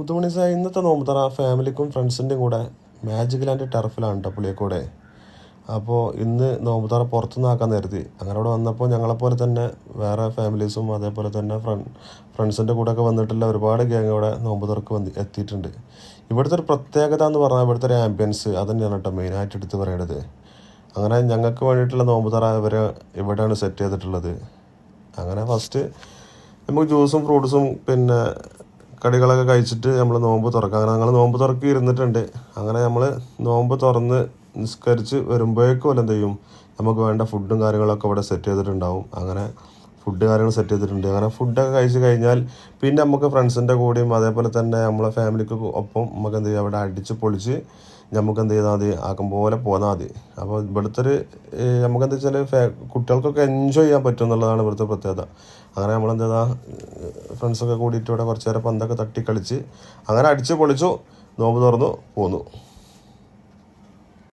മുത്തുമണി sir ഇന്നത്തെ നോമ്പ് തുറ ഫാമിലിക്കും ഫ്രണ്ട്സിൻ്റെയും കൂടെ മാജിക് ലാൻഡ് ടർഫിലാണ് കേട്ടോ പുളിയക്കോടെ. അപ്പോൾ ഇന്ന് നോമ്പ് തുറ പുറത്തുനിന്ന് ആക്കാൻ കരുതി. അങ്ങനെ അവിടെ വന്നപ്പോൾ ഞങ്ങളെപ്പോലെ തന്നെ വേറെ ഫാമിലീസും അതേപോലെ തന്നെ ഫ്രണ്ട്സിൻ്റെ കൂടെയൊക്കെ വന്നിട്ടുള്ള ഒരുപാട് ഗ്യാങ് ഇവിടെ നോമ്പ് തുറക്ക് എത്തിയിട്ടുണ്ട്. ഇവിടുത്തെ ഒരു പ്രത്യേകത എന്ന് പറഞ്ഞാൽ ഇവിടുത്തെ ഒരു ആംബിയൻസ് അത് തന്നെയാണ് കേട്ടോ മെയിനായിട്ട് എടുത്ത് പറയേണ്ടത്. അങ്ങനെ ഞങ്ങൾക്ക് വേണ്ടിയിട്ടുള്ള നോമ്പ് തുറ ഇവിടെയാണ് സെറ്റ് ചെയ്തിട്ടുള്ളത്. അങ്ങനെ ഫസ്റ്റ് നമുക്ക് ജ്യൂസും ഫ്രൂട്ട്സും പിന്നെ കടികളൊക്കെ കഴിച്ചിട്ട് നമ്മൾ നോമ്പ് തുറക്കാം. അങ്ങനെ ഞങ്ങൾ നോമ്പ് തുറക്കി ഇരുന്നിട്ടുണ്ട്. അങ്ങനെ നമ്മൾ നോമ്പ് തുറന്ന് നിസ്കരിച്ച് വരുമ്പോഴേക്കും വല്ല എന്ത് ചെയ്യും, നമുക്ക് വേണ്ട ഫുഡും കാര്യങ്ങളൊക്കെ ഇവിടെ സെറ്റ് ചെയ്തിട്ടുണ്ടാവും. അങ്ങനെ ഫുഡ് കാര്യങ്ങൾ സെറ്റ് ചെയ്തിട്ടുണ്ട്. അങ്ങനെ ഫുഡൊക്കെ കഴിച്ച് കഴിഞ്ഞാൽ പിന്നെ നമുക്ക് ഫ്രണ്ട്സിൻ്റെ കൂടെയും അതേപോലെ തന്നെ നമ്മളെ ഫാമിലിക്ക് ഒപ്പം നമുക്ക് എന്ത് ചെയ്യുക, അവിടെ അടിച്ച് പൊളിച്ച് നമുക്ക് എന്ത് ചെയ്താൽ മതി, ആക്കും പോലെ പോന്നാൽ മതി. അപ്പോൾ ഇവിടുത്തെ ഒരു നമുക്ക് എന്താ വെച്ചാൽ കുട്ടികൾക്കൊക്കെ എൻജോയ് ചെയ്യാൻ പറ്റും എന്നുള്ളതാണ് ഇവിടുത്തെ പ്രത്യേകത. അങ്ങനെ നമ്മളെന്താ ഫ്രണ്ട്സൊക്കെ കൂടിയിട്ട് ഇവിടെ കുറച്ച് നേരം പന്തൊക്കെ തട്ടി കളിച്ച് അങ്ങനെ അടിച്ച് പൊളിച്ചു നോമ്പ് തുറന്നു പോന്നു.